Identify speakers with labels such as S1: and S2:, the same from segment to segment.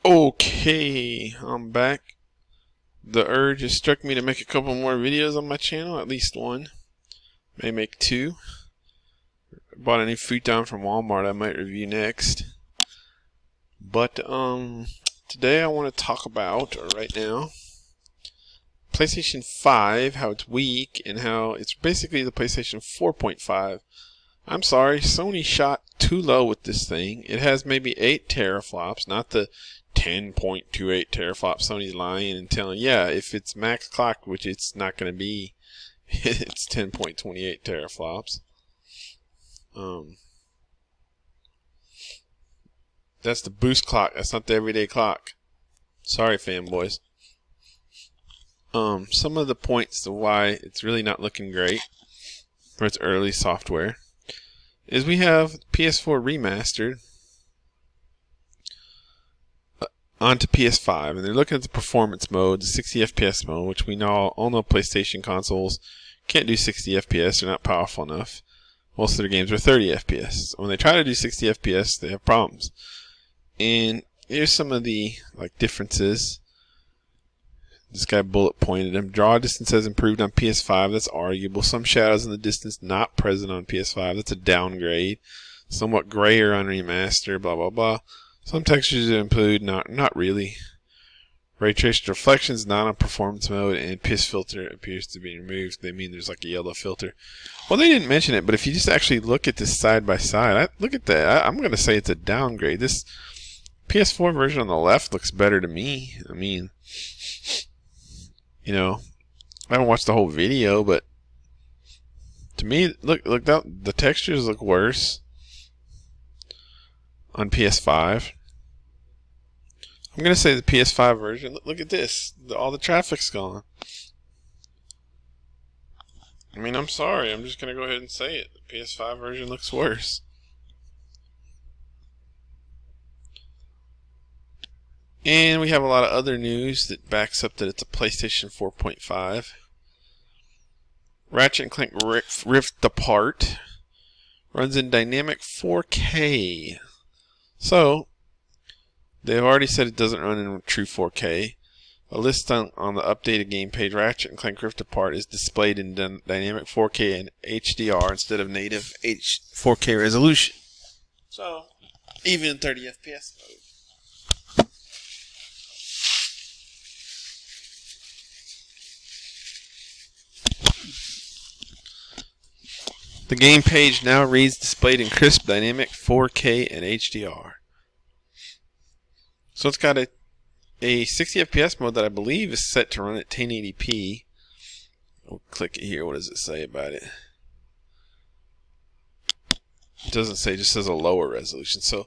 S1: Okay, I'm back. The urge has struck me to make a couple more videos on my channel, at least one. May make two. Bought a new futon from Walmart I might review next. But today I want to talk about, or right now, PlayStation 5, how it's weak, and how it's basically the PlayStation 4.5. I'm sorry, Sony shot too low with this thing. It has maybe 8 teraflops, not the 10.28 teraflops. Sony's lying and telling, yeah, if it's max clock, which it's not going to be, it's 10.28 teraflops. That's the boost clock. That's not the everyday clock. Sorry, fanboys. Some of the points to why it's really not looking great for its early software is we have PS4 remastered onto PS5, and they're looking at the performance mode, the 60 FPS mode, which we all know PlayStation consoles can't do 60 FPS. They're not powerful enough. Most of their games are 30 FPS. When they try to do 60 FPS, they have problems. And here's some of the differences. This guy bullet pointed them. Draw distance has improved on PS5. That's arguable. Some shadows in the distance not present on PS5. That's a downgrade. Somewhat grayer on remaster. Blah blah blah. Some textures are improved. Not really. Ray traced reflections not on performance mode, and piss filter appears to be removed. They mean there's like a yellow filter. Well, they didn't mention it, but if you just actually look at this side by side, look at that. I'm going to say it's a downgrade. This PS4 version on the left looks better to me. I mean, I haven't watched the whole video, but to me, look, the textures look worse on PS5. I'm going to say the PS5 version. Look at this. All the traffic's gone. I mean, I'm sorry. I'm just going to go ahead and say it. The PS5 version looks worse. And we have a lot of other news that backs up that it's a PlayStation 4.5. Ratchet & Clank Rift Apart runs in dynamic 4K. So, they've already said it doesn't run in true 4K. A list on the updated game page, Ratchet & Clank Rift Apart is displayed in dynamic 4K and HDR instead of native 4K resolution. So, even in 30 FPS mode. The game page now reads displayed in crisp dynamic 4K and HDR. So it's got a 60 FPS mode that I believe is set to run at 1080p. We'll click it here. What does it say about it? It doesn't say, it just says a lower resolution. So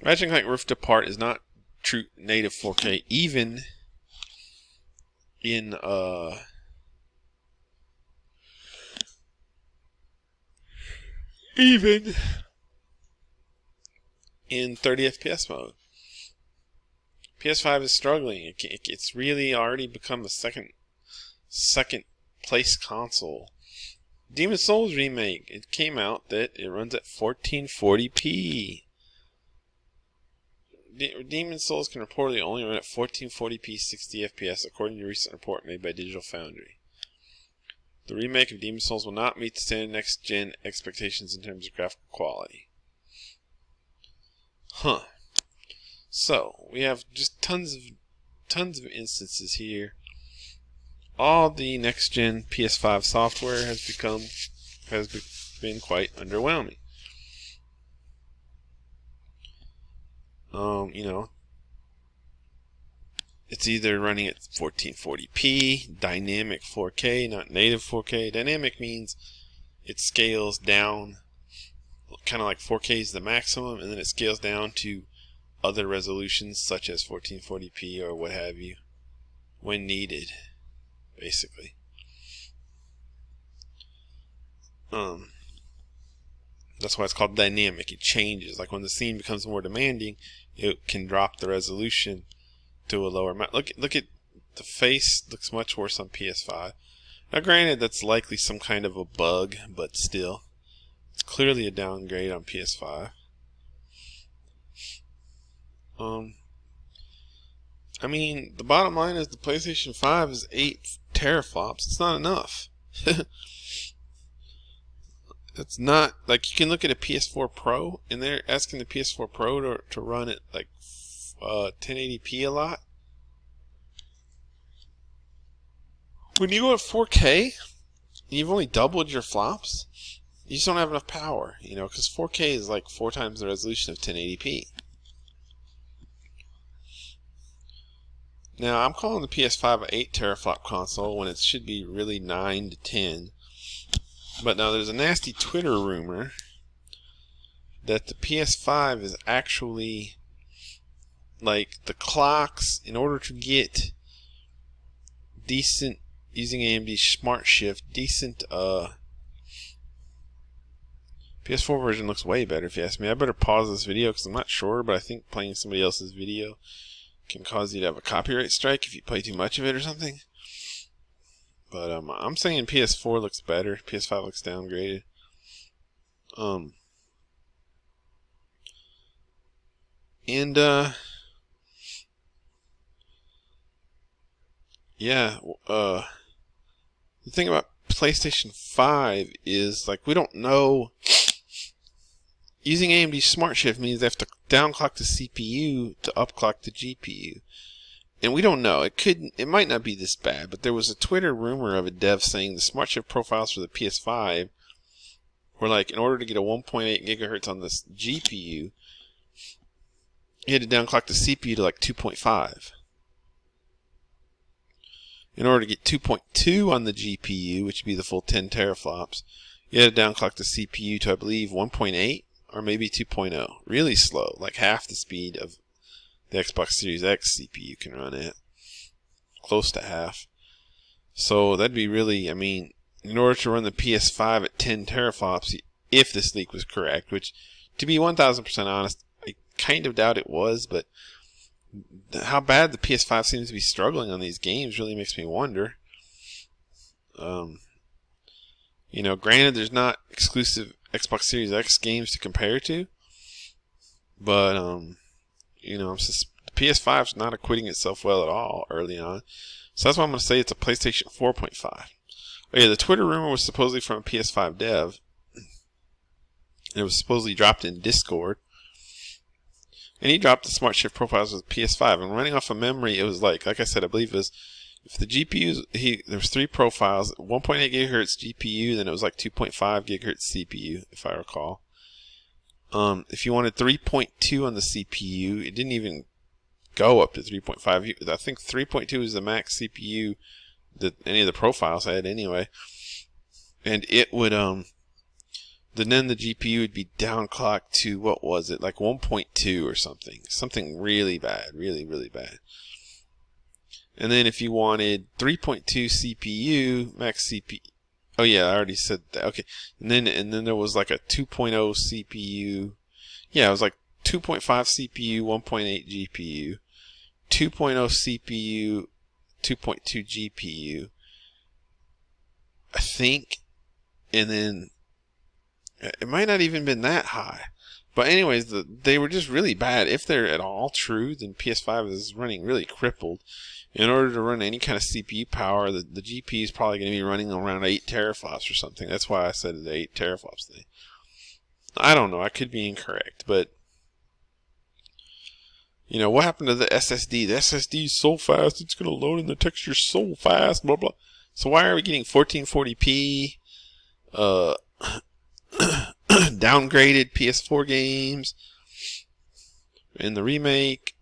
S1: Ratchet & Clank Rift Apart is not true native 4K, even in 30 FPS mode. PS5 is struggling. It's really already become a second place console. Demon's Souls remake. It came out that it runs at 1440p. Demon's Souls can reportedly only run at 1440p 60 FPS, according to a recent report made by Digital Foundry. The remake of Demon's Souls will not meet the standard next-gen expectations in terms of graphical quality. Huh. So, we have just tons of instances here. All the next-gen PS5 software has been quite underwhelming. It's either running at 1440p, dynamic 4K, not native 4K. Dynamic means it scales down, kind of like 4K is the maximum, and then it scales down to other resolutions such as 1440p or what have you when needed, basically. That's why it's called dynamic. It changes. Like when the scene becomes more demanding, it can drop the resolution to a lower amount. Look at the face. Looks much worse on PS5. Now, granted, that's likely some kind of a bug, but still, it's clearly a downgrade on PS5. I mean, the bottom line is the PlayStation 5 is 8 teraflops. It's not enough. It's not, like, you can look at a PS4 Pro, and they're asking the PS4 Pro to run at, like, 1080p a lot. When you go at 4K, you've only doubled your flops. You just don't have enough power, you know, because 4K is like 4 times the resolution of 1080p. Now, I'm calling the PS5 an 8 teraflop console when it should be really 9 to 10. But now there's a nasty Twitter rumor that the PS5 is actually, like, the clocks, in order to get decent, using AMD Smart Shift, decent, PS4 version looks way better if you ask me. I better pause this video because I'm not sure, but I think playing somebody else's video can cause you to have a copyright strike if you play too much of it or something. But I'm saying PS4 looks better. PS5 looks downgraded. Yeah. The thing about PlayStation 5 is, like, we don't know. Using AMD Smart Shift means they have to downclock the CPU to upclock the GPU. And we don't know. It might not be this bad, but there was a Twitter rumor of a dev saying the Smart Shift profiles for the PS5 were, like, in order to get a 1.8 gigahertz on this GPU, you had to downclock the CPU to like 2.5. In order to get 2.2 on the GPU, which would be the full 10 teraflops, you had to downclock the CPU to, I believe, 1.8 or maybe 2.0. Really slow, like half the speed of the Xbox Series X CPU can run at. Close to half. So that'd be really, I mean, in order to run the PS5 at 10 teraflops, if this leak was correct, which, to be 1000% honest, I kind of doubt it was, but how bad the PS5 seems to be struggling on these games really makes me wonder. You know, granted, there's not exclusive Xbox Series X games to compare to, but you know, the PS5's not acquitting itself well at all early on. So that's why I'm going to say it's a PlayStation 4.5. Oh yeah, the Twitter rumor was supposedly from a PS5 dev. It was supposedly dropped in Discord. And he dropped the Smart Shift profiles with PS5. And running off of memory, it was like I said, I believe it was, if the GPUs, there was 3 profiles, 1.8 gigahertz GPU, then it was like 2.5 gigahertz CPU, if I recall. If you wanted 3.2 on the CPU, it didn't even go up to 3.5. I think 3.2 is the max CPU that any of the profiles had anyway. And it would, then the GPU would be downclocked to, what was it, like 1.2 or something. Something really bad, really, really bad. And then if you wanted 3.2 CPU, max CPU, oh yeah, I already said that, okay. And then there was like a 2.0 CPU, yeah, it was like 2.5 CPU, 1.8 GPU, 2.0 CPU, 2.2 GPU, I think, and then it might not even been that high. But anyways, they were just really bad. If they're at all true, then PS5 is running really crippled. In order to run any kind of CPU power, the GPU is probably going to be running around 8 teraflops or something. That's why I said the 8 teraflops thing. I don't know. I could be incorrect. But, you know, what happened to the SSD? The SSD is so fast. It's going to load in the texture so fast. Blah, blah. So why are we getting 1440p? Downgraded PS4 games in the remake,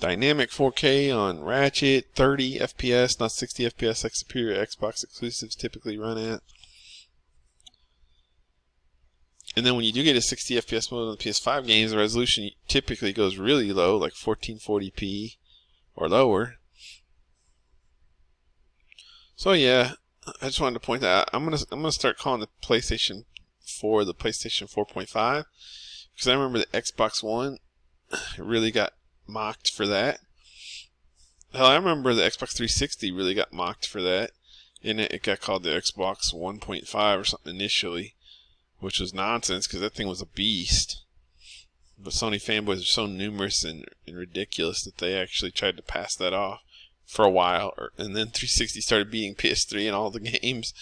S1: dynamic 4K on Ratchet, 30 FPS, not 60 FPS like superior Xbox exclusives typically run at. And then when you do get a 60 FPS mode on the PS5 games, the resolution typically goes really low, like 1440p or lower. So yeah, I just wanted to point that out. I'm gonna start calling the PlayStation 4 the PlayStation 4.5 because I remember the Xbox One really got mocked for that. Hell, I remember the Xbox 360 really got mocked for that, and it got called the Xbox 1.5 or something initially, which was nonsense because that thing was a beast. But Sony fanboys are so numerous and ridiculous that they actually tried to pass that off for a while, and then 360 started beating PS3 in all the games,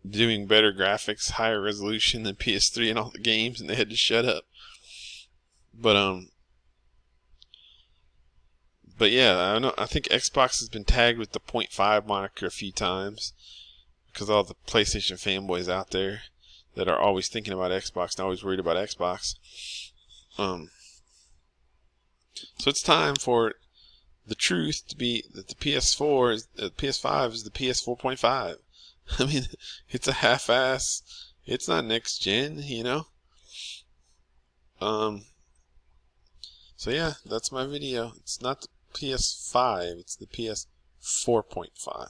S1: doing better graphics, higher resolution than PS3 in all the games, and they had to shut up. But yeah, I think Xbox has been tagged with the 0.5 moniker a few times because all the PlayStation fanboys out there that are always thinking about Xbox and always worried about Xbox. So it's time for the truth to be that the PS5 is the PS 4.5. I mean, it's a half-ass. It's not next gen, you know. So yeah, that's my video. It's not the PS5. It's the PS 4.5.